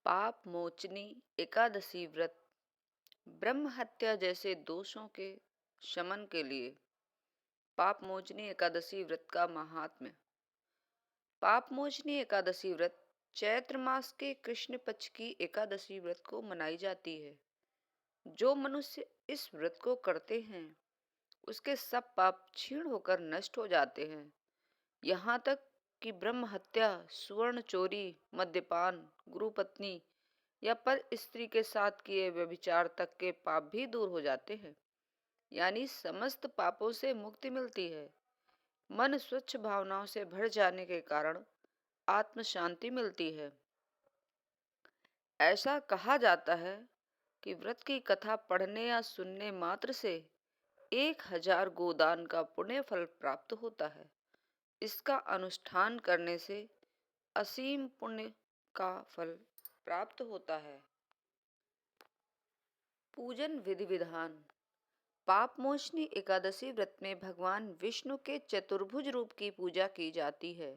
पाप मोचनी एकादशी व्रत ब्रह्म हत्या जैसे दोषों के शमन के लिए। पाप मोचनी एकादशी व्रत का महात्म्य। पाप मोचनी एकादशी व्रत चैत्र मास के कृष्ण पक्ष की एकादशी व्रत को मनाई जाती है। जो मनुष्य इस व्रत को करते हैं उसके सब पाप क्षीण होकर नष्ट हो जाते हैं। यहाँ तक कि ब्रह्म हत्या, सुवर्ण चोरी, मद्यपान, गुरुपत्नी या पर स्त्री के साथ किए व्यभिचार तक के पाप भी दूर हो जाते हैं। यानी समस्त पापों से मुक्ति मिलती है। मन स्वच्छ भावनाओं से भर जाने के कारण आत्म शांति मिलती है। ऐसा कहा जाता है कि व्रत की कथा पढ़ने या सुनने मात्र से 1000 गोदान का पुण्य फल प्राप्त होता है। इसका अनुष्ठान करने से असीम पुण्य का फल प्राप्त होता है। पूजन विधि विधान। पाप मोचनी एकादशी व्रत में भगवान विष्णु के चतुर्भुज रूप की पूजा की जाती है।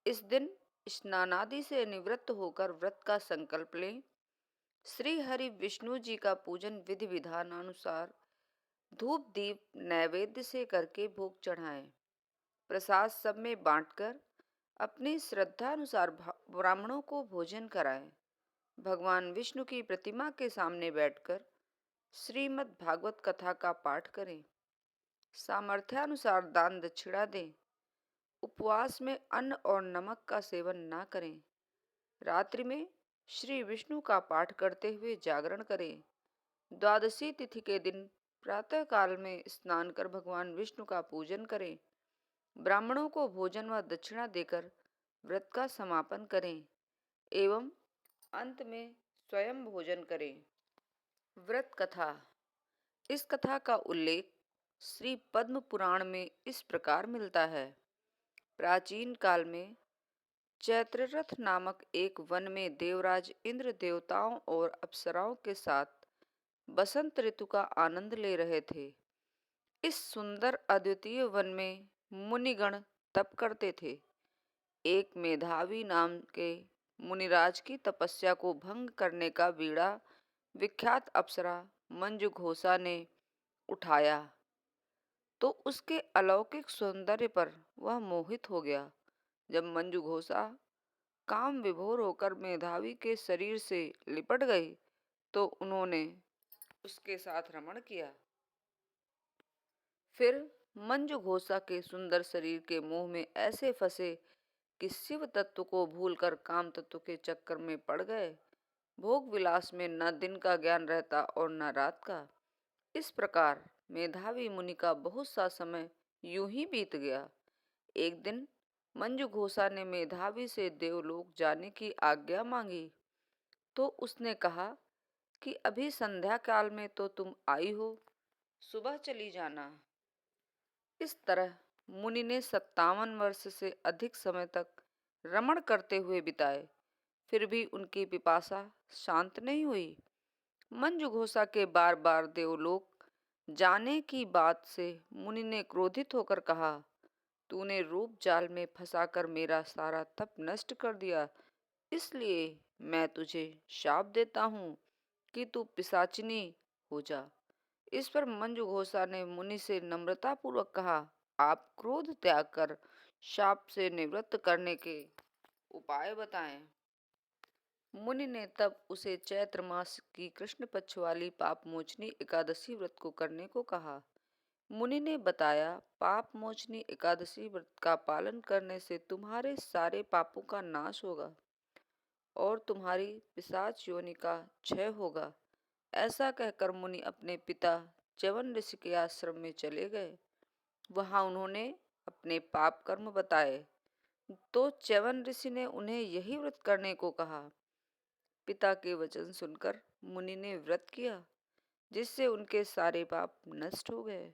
इस दिन स्नानादि से निवृत्त होकर व्रत का संकल्प लें। श्री हरि विष्णु जी का पूजन विधि विधान अनुसार धूप दीप नैवेद्य से करके भोग चढ़ाएं। प्रसाद सब में बांटकर अपनी श्रद्धा अनुसार ब्राह्मणों को भोजन कराएं। भगवान विष्णु की प्रतिमा के सामने बैठकर श्रीमद् भागवत कथा का पाठ करें। सामर्थ्यानुसार दान दक्षिणा दें। उपवास में अन्न और नमक का सेवन ना करें। रात्रि में श्री विष्णु का पाठ करते हुए जागरण करें। द्वादशी तिथि के दिन प्रातः काल में स्नान कर भगवान विष्णु का पूजन करें। ब्राह्मणों को भोजन व दक्षिणा देकर व्रत का समापन करें एवं अंत में स्वयं भोजन करें। व्रत कथा। इस कथा का उल्लेख श्री पद्म पुराण में इस प्रकार मिलता है। प्राचीन काल में चैत्ररथ नामक एक वन में देवराज इंद्र देवताओं और अप्सराओं के साथ बसंत ऋतु का आनंद ले रहे थे। इस सुंदर अद्वितीय वन में मुनिगण तप करते थे। एक मेधावी नाम के मुनिराज की तपस्या को भंग करने का बीड़ा विख्यात अप्सरा मंजू घोषा ने उठाया तो उसके अलौकिक सौंदर्य पर वह मोहित हो गया। जब मंजू घोषा काम विभोर होकर मेधावी के शरीर से लिपट गई तो उन्होंने उसके साथ रमण किया। फिर मंजू घोषा के सुंदर शरीर के मोह में ऐसे फंसे कि शिव तत्व को भूलकर काम तत्व के चक्कर में पड़ गए। भोग विलास में न दिन का ज्ञान रहता और न रात का। इस प्रकार मेधावी मुनि का बहुत सा समय यूं ही बीत गया। एक दिन मंजू घोषा ने मेधावी से देवलोक जाने की आज्ञा मांगी तो उसने कहा कि अभी संध्या काल में तो तुम आई हो, सुबह चली जाना। इस तरह मुनि ने 57 वर्ष से अधिक समय तक रमण करते हुए बिताए, फिर भी उनकी पिपासा शांत नहीं हुई। मंजू घोषा के बार बार देवलोक जाने की बात से मुनि ने क्रोधित होकर कहा, तूने रूप जाल में फंसाकर मेरा सारा तप नष्ट कर दिया, इसलिए मैं तुझे शाप देता हूँ कि तू पिशाचिनी हो जा। इस पर मंजू घोषा ने मुनि से नम्रता पूर्वक कहा, आप क्रोध त्याग कर शाप से निवृत्त करने के उपाय बताएं। मुनि ने तब उसे चैत्र मास की कृष्ण पक्ष वाली पाप मोचनी एकादशी व्रत को करने को कहा। मुनि ने बताया, पाप मोचनी एकादशी व्रत का पालन करने से तुम्हारे सारे पापों का नाश होगा और तुम्हारी पिशाच योनि का क्षय होगा। ऐसा कहकर मुनि अपने पिता च्यवन ऋषि के आश्रम में चले गए। वहां उन्होंने अपने पाप कर्म बताए तो च्यवन ऋषि ने उन्हें यही व्रत करने को कहा। पिता के वचन सुनकर मुनि ने व्रत किया जिससे उनके सारे पाप नष्ट हो गए।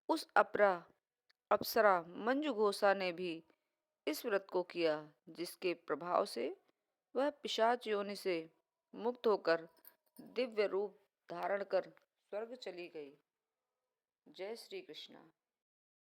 उस अप्सरा मंजू घोषा ने भी इस व्रत को किया जिसके प्रभाव से वह पिशाच योनि से मुक्त होकर दिव्य रूप धारण कर स्वर्ग चली गई। जय श्री कृष्णा।